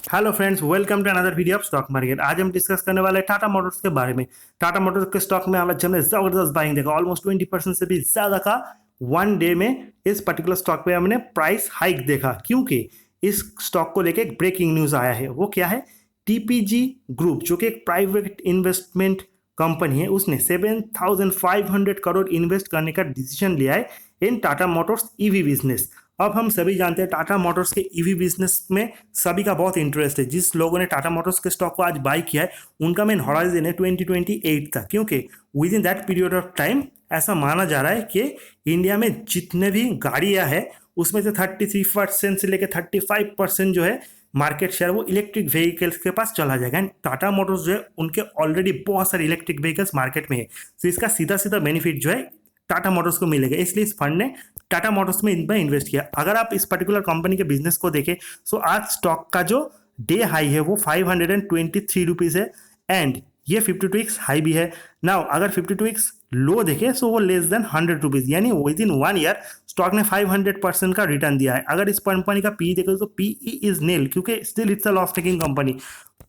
Hello friends, welcome to another video of stock market. आज हम discuss करने वाले हैं टाटा मोटर्स के बारे में। टाटा मोटर्स के स्टॉक में आज हमने जबरदस्त बाइंग देखा, ऑलमोस्ट 20% से भी ज्यादा का वन डे में इस पर्टिकुलर स्टॉक पे हमने प्राइस हाइक देखा, क्योंकि इस स्टॉक को लेके एक ब्रेकिंग न्यूज आया है। वो क्या है? टीपीजी ग्रुप, जो कि एक प्राइवेट इन्वेस्टमेंट कंपनी है, उसने 7,500 करोड़ इन्वेस्ट करने का डिसीजन लिया है इन टाटा मोटर्स ईवी बिजनेस। अब हम सभी जानते हैं टाटा मोटर्स के ईवी बिजनेस में सभी का बहुत इंटरेस्ट है। जिस लोगों ने टाटा मोटर्स के स्टॉक को आज बाई किया है, उनका मेन हॉराइजन है 2028 तक, क्योंकि with in that period of time ऐसा माना जा रहा है कि इंडिया में जितने भी गाड़ियां हैं उसमें से 33% से लेकर 35% जो है मार्केट शेयर वो इलेक्ट्रिक व्हीकल्स के पास चला जाएगा। एंड टाटा मोटर्स जो है उनके ऑलरेडी बहुत सारे इलेक्ट्रिक व्हीकल्स मार्केट में है, तो इसका सीधा सीधा बेनिफिट जो है टाटा मोटर्स को मिलेगा। इसलिए इस फंड ने टाटा मोटर्स में इनमें इन्वेस्ट किया। अगर आप इस पर्टिकुलर कंपनी के बिजनेस को देखें तो आज स्टॉक का जो डे हाई है वो 523 रुपीज है, एंड ये 52 वीक्स हाई भी है। नाउ अगर 52 वीक्स लो देखे तो वो लेस देन 100 रुपीज, यानी विद इन 1 ईयर स्टॉक ने 500% का रिटर्न दिया है। अगर इस कंपनी का पी देखे तो पीई इज नील, क्योंकि still it's a loss making company.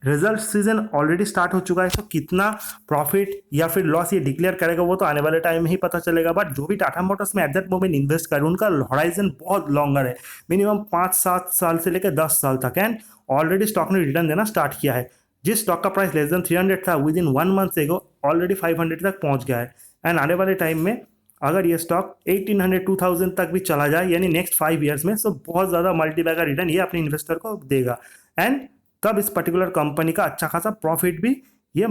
Result season already start हो चुका है, तो कितना प्रॉफिट या फिर लॉस ये डिक्लेयर करेगा वो तो आने वाले टाइम में ही पता चलेगा। बट जो भी टाटा मोटर्स में एट दैट मोमेंट इन्वेस्ट कर, उनका हॉराइजन बहुत लॉन्गर है, मिनिमम 5-7 साल से लेकर 10 साल तक, एंड ऑलरेडी स्टॉक ने रिटर्न देना स्टार्ट किया है। जिस स्टॉक का प्राइस लेस देन 300 था, विद इन 1 मंथ से ऑलरेडी 500 तक पहुंच गया है। एंड आने वाले टाइम में अगर ये स्टॉक 1800-2000 तक भी चला जाए, यानी नेक्स्ट 5 ईयर्स में, तो बहुत ज़्यादा मल्टीपल का रिटर्न ये अपने इन्वेस्टर को देगा। एंड तब इस पर्टिकुलर कंपनी का अच्छा खासा प्रॉफिट भी ये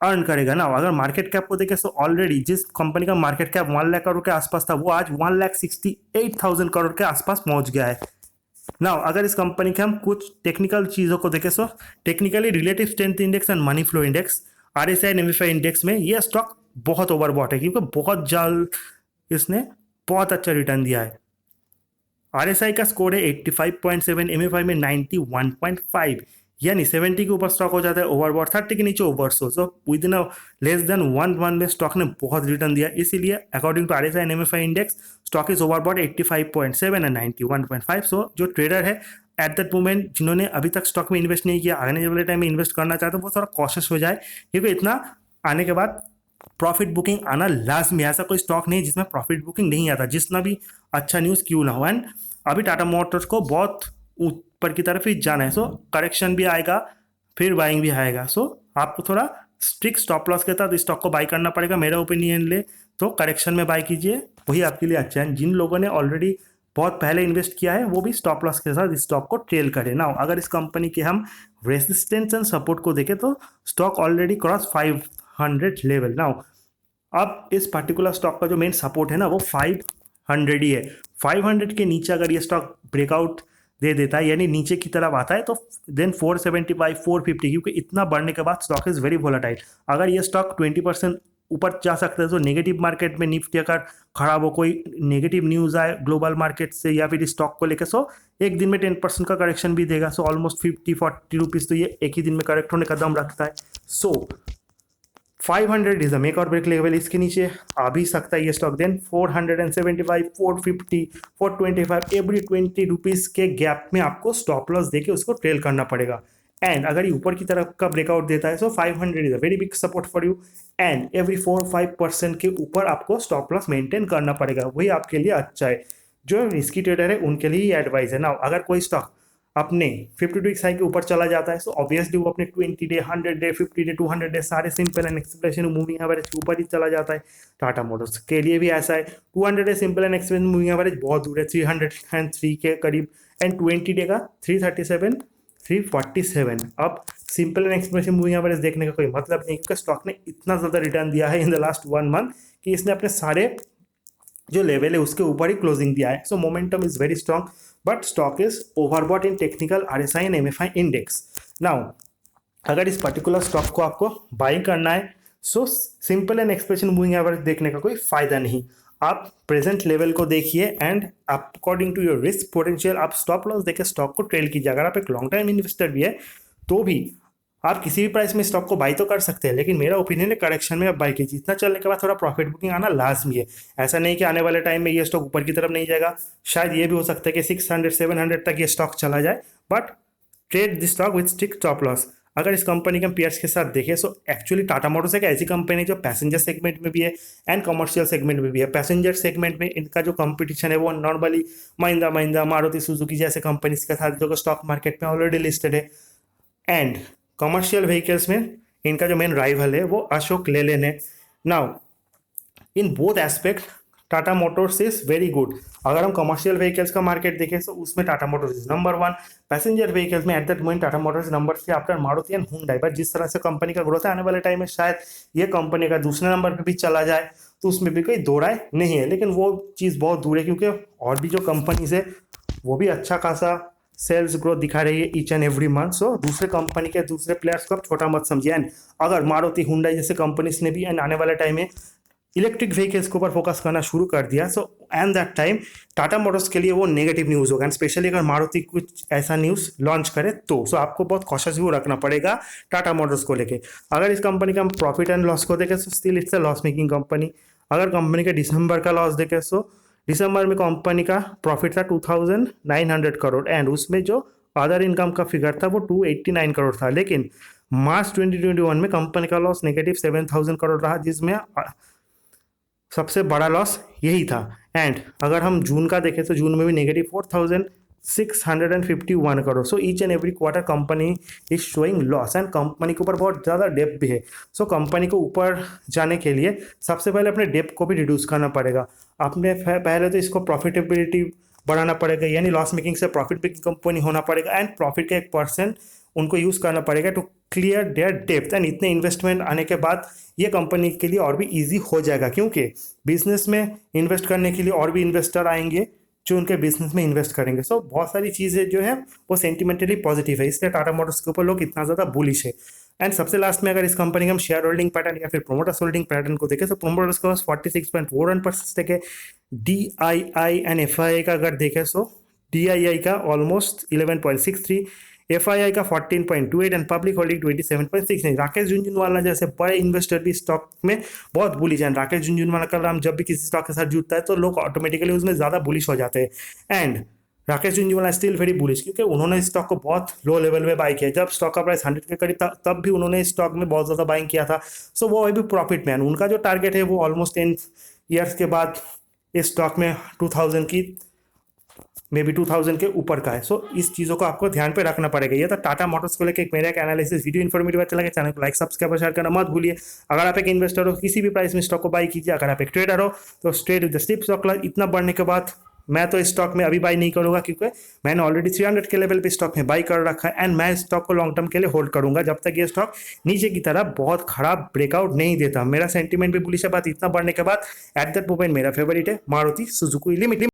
अर्न करेगा ना। अगर मार्केट कैप को देखें तो ऑलरेडी जिस कंपनी का मार्केट कैप 1 लाख करोड़ के आसपास था, वो आज 1,68,000 करोड़ के आसपास पहुंच गया है। ना अगर इस कंपनी के हम कुछ टेक्निकल चीज़ों को देखें तो technically relative strength index and money flow index, RSI and MFI index में ये स्टॉक बहुत ओवरबॉट है, क्योंकि बहुत जल्द इसने बहुत अच्छा रिटर्न दिया है। RSI का स्कोर है 85.7, MFI में 91.5, यानी 70 के ऊपर स्टॉक हो जाता है ओवरबॉट, 30 के नीचे oversold. So within less than 1 month में स्टॉक ने बहुत रिटर्न दिया। इसीलिए according to RSI and MFI index stock is overbought 85.7 and 91.5। So जो ट्रेडर है एट दैट मोमेंट, जिन्होंने अभी तक स्टॉक में इन्वेस्ट नहीं किया, आने वाले टाइम में इन्वेस्ट करना चाहते हैं, वो थोड़ा कॉशियस हो जाए, क्योंकि इतना आने के बाद प्रॉफिट बुकिंग आना लाजमी। ऐसा कोई स्टॉक नहीं जिसमें प्रॉफिट बुकिंग नहीं आता, जितना भी अच्छा न्यूज़ क्यों ना हो। एंड अभी टाटा मोटर्स को बहुत ऊपर की तरफ ही जाना है, सो करेक्शन भी आएगा, फिर बाइंग भी आएगा। सो आपको थोड़ा स्ट्रिक्ट स्टॉप लॉस के साथ स्टॉक को बाई करना पड़ेगा। मेरा ओपिनियन ले तो करेक्शन में बाई कीजिए, वही आपके लिए अच्छा है। जिन लोगों ने ऑलरेडी बहुत पहले इन्वेस्ट किया है, वो भी स्टॉप लॉस के साथ स्टॉक को ट्रेल करें ना। अगर इस कंपनी के हम रेसिस्टेंस एंड सपोर्ट को देखें तो stock already cross 500 level. Now अब इस पर्टिकुलर स्टॉक का जो मेन सपोर्ट है ना, वो 500 ही है। 500 के नीचे अगर ये स्टॉक ब्रेकआउट दे देता है, यानी नीचे की तरफ आता है, तो देन 475, 450, क्योंकि इतना बढ़ने के बाद स्टॉक इज वेरी वोलाटाइल। अगर ये स्टॉक 20% ऊपर जा सकता है, तो नेगेटिव मार्केट में निफ्टी अगर खराब हो, कोई नेगेटिव न्यूज़ आए ग्लोबल मार्केट से या फिर स्टॉक को लेकर, सो एक दिन में 10% का करेक्शन भी देगा। सो ऑलमोस्ट 50-40 रुपीज़ तो ये एक ही दिन में करेक्ट होने का दम रखता है। सो 500 इज द मेक और ब्रेक लेवल। इसके नीचे आ भी सकता है ये स्टॉक। देन 475, 450, 425, एवरी 20 रुपीज़ के गैप में आपको स्टॉप लॉस देके उसको ट्रेल करना पड़ेगा। एंड अगर ये ऊपर की तरफ का ब्रेकआउट देता है, सो 500 is a very big support for you, and every 4-5% के ऊपर आपको स्टॉप लॉस मेंटेन करना पड़ेगा, वही आपके लिए अच्छा है। जो रिस्की ट्रेडर है उनके लिए ही एडवाइस है ना। अगर कोई स्टॉक अपने 52 वीक साइकिल के ऊपर चला जाता है, तो ऑब्वियसली वो अपने 20 डे, 100 डे, 50 डे, 200 डे सारे simple and expression moving average के ऊपर ही चला जाता है। टाटा मोटर्स के लिए भी ऐसा है। 200 day simple and expression moving average बहुत दूर है, 303 के करीब, एंड 20 डे का 337, 347। अब simple and expression moving average देखने का कोई मतलब नहीं, क्योंकि स्टॉक ने इतना ज़्यादा रिटर्न दिया है इन द लास्ट 1 मंथ कि इसने अपने सारे जो लेवल है उसके ऊपर ही क्लोजिंग दिया है। सो momentum is very strong, but stock is overbought in technical RSI and MFI index. Now अगर इस पर्टिकुलर स्टॉक को आपको बाई करना है, so simple and expression moving average देखने का कोई फायदा नहीं। आप प्रेजेंट लेवल को देखिए, and according to your risk potential आप स्टॉप लॉस देके स्टॉक को ट्रेल कीजिए। अगर आप एक लॉन्ग टाइम इन्वेस्टर भी है तो भी आप किसी भी प्राइस में स्टॉक को बाई तो कर सकते हैं, लेकिन मेरा ओपिनियन है करेक्शन में आप बाई कीजिए। इतना चलने के बाद थोड़ा प्रॉफिट बुकिंग आना लाजमी है। ऐसा नहीं कि आने वाले टाइम में ये स्टॉक ऊपर की तरफ नहीं जाएगा, शायद ये भी हो सकता है कि 600-700 तक ये स्टॉक चला जाए, but trade this stock with strict stop loss. अगर इस कंपनी के हम पेयर्स के साथ देखें तो एक्चुअली टाटा मोटर्स एक ऐसी कंपनी जो पैसेंजर सेगमेंट में भी है एंड कमर्शियल सेगमेंट में भी है। पैसेंजर सेगमेंट में इनका जो कंपटीशन है वो नॉर्मली महिंद्रा मारुति सुजुकी जैसे कंपनीज के साथ जो स्टॉक मार्केट में ऑलरेडी लिस्टेड है। एंड कमर्शियल व्हीकल्स में इनका जो मेन राइवल है वो अशोक लेलैंड है। Now in both aspect Tata Motors is very good. अगर हम कमर्शियल व्हीकल्स का मार्केट देखें तो उसमें Tata Motors is number 1। Passenger vehicles में at that moment Tata Motors number 3 after Maruti and Hyundai. But जिस तरह से कंपनी का ग्रोथ है आने वाले टाइम में शायद ये कंपनी का दूसरे नंबर पे भी चला जाए, तो उसमें भी कोई दो राय नहीं है। लेकिन वो चीज़ बहुत दूर है क्योंकि और भी जो कंपनीज है वो भी अच्छा खासा सेल्स ग्रोथ दिखा रही है ईच एंड एवरी मंथ। सो दूसरे कंपनी के दूसरे प्लेयर्स को आप छोटा मत समझिए। एंड अगर मारुति हुंडई जैसे कंपनीज ने भी एंड आने वाले टाइम में इलेक्ट्रिक व्हीकल्स के ऊपर फोकस करना शुरू कर दिया, so and that time Tata Motors के लिए वो नेगेटिव न्यूज़ होगा। एंड स्पेशली अगर मारुति कुछ ऐसा न्यूज़ लॉन्च करे तो सो आपको बहुत कॉशियस व्यू रखना पड़ेगा टाटा मोटर्स को लेके। अगर इस कंपनी का हम प्रॉफिट एंड लॉस को देखें तो still it's a loss making company. अगर कंपनी के दिसंबर का लॉस देखें तो दिसंबर में कंपनी का प्रॉफिट था 2900 करोड़ एंड उसमें जो अदर इनकम का फिगर था वो 289 करोड़ था। लेकिन मार्च 2021 में कंपनी का लॉस नेगेटिव 7000 करोड़ रहा, जिसमें सबसे बड़ा लॉस यही था। एंड अगर हम जून का देखें तो जून में भी negative 4651 crore. So each and every quarter company is showing loss and company के ऊपर बहुत ज़्यादा डेप्थ भी है। सो कंपनी को ऊपर जाने के लिए सबसे पहले अपने डेप्थ को भी रिड्यूस करना पड़ेगा। आपने पहले तो इसको प्रॉफिटेबिलिटी बढ़ाना पड़ेगा, यानी लॉस मेकिंग से प्रॉफिट मेकिंग कंपनी होना पड़ेगा एंड प्रॉफिट का 1% उनको यूज़ करना पड़ेगा to clear their depth. And इतने इन्वेस्टमेंट आने के बाद ये कंपनी के लिए और भी इजी हो जाएगा क्योंकि बिजनेस में इन्वेस्ट करने के लिए और भी इन्वेस्टर आएंगे जो उनके बिजनेस में इन्वेस्ट करेंगे। सो बहुत सारी चीज़ें जो है वो सेंटिमेंटली पॉजिटिव है, इसलिए टाटा मोटर्स के ऊपर लोग इतना ज़्यादा बुलिश है। एंड सबसे लास्ट में अगर इस कंपनी का हम शेयर होल्डिंग पैटर्न या फिर प्रोमोटर्स होल्डिंग पैटर्न को देखें तो प्रोमोटर्स के पास 46.41% स्टेक है। DII एंड FII का अगर देखें तो DII का ऑलमोस्ट 11.63, FII का 14.28 and public holding 27.69। Rakesh Jhunjhunwala जैसे बड़े इन्वेस्टर भी स्टॉक में बहुत बुलिश हैं। राकेश झुनझुनवाला का नाम जब भी किसी स्टॉक के साथ जुड़ता है तो लोग ऑटोमेटिकली उसमें ज़्यादा बुलिश हो जाते हैं। And Rakesh Jhunjhunwala still very bullish क्योंकि उन्होंने इस स्टॉक को बहुत लो लेवल में बाई किया। जब स्टॉक का प्राइस 100 के करीब था तब भी उन्होंने इस स्टॉक में बहुत ज़्यादा बाइंग किया था। सो वो अभी प्रॉफिट में है। उनका जो टारगेट है वो ऑलमोस्ट 10 ईयर्स के बाद इस स्टॉक में 2000 की मे बी 2000 के ऊपर का है। सो इस चीज़ों को आपको ध्यान पे रखना पड़ेगा। ये तो टाटा मोटर्स को लेकर एक मेरा एक एनालिसिस वीडियो इन्फॉर्मेटिव अच्छा लगे चैनल को लाइक सब्सक्राइब शेयर करना मत भूलिए। अगर आप एक इन्वेस्टर हो किसी भी प्राइस में स्टॉक को बाई कीजिए। अगर आप एक ट्रेडर हो तो ट्रेड विद द स्टिप स्टॉक लॉस। इतना बढ़ने के बाद मैं तो इस स्टॉक में अभी बाई नहीं करूंगा क्योंकि मैंने ऑलरेडी 300 के लेवल पे स्टॉक में बाई कर रखा है एंड मैं स्टॉक को लॉन्ग टर्म के लिए होल्ड करूंगा जब तक ये स्टॉक नीचे की तरफ बहुत खराब ब्रेकआउट नहीं देता। मेरा सेंटीमेंट भी बुलिश है। बात इतना बढ़ने के बाद एट दैट मोमेंट मेरा फेवरेट है मारुति सुजुकी लिमिटेड।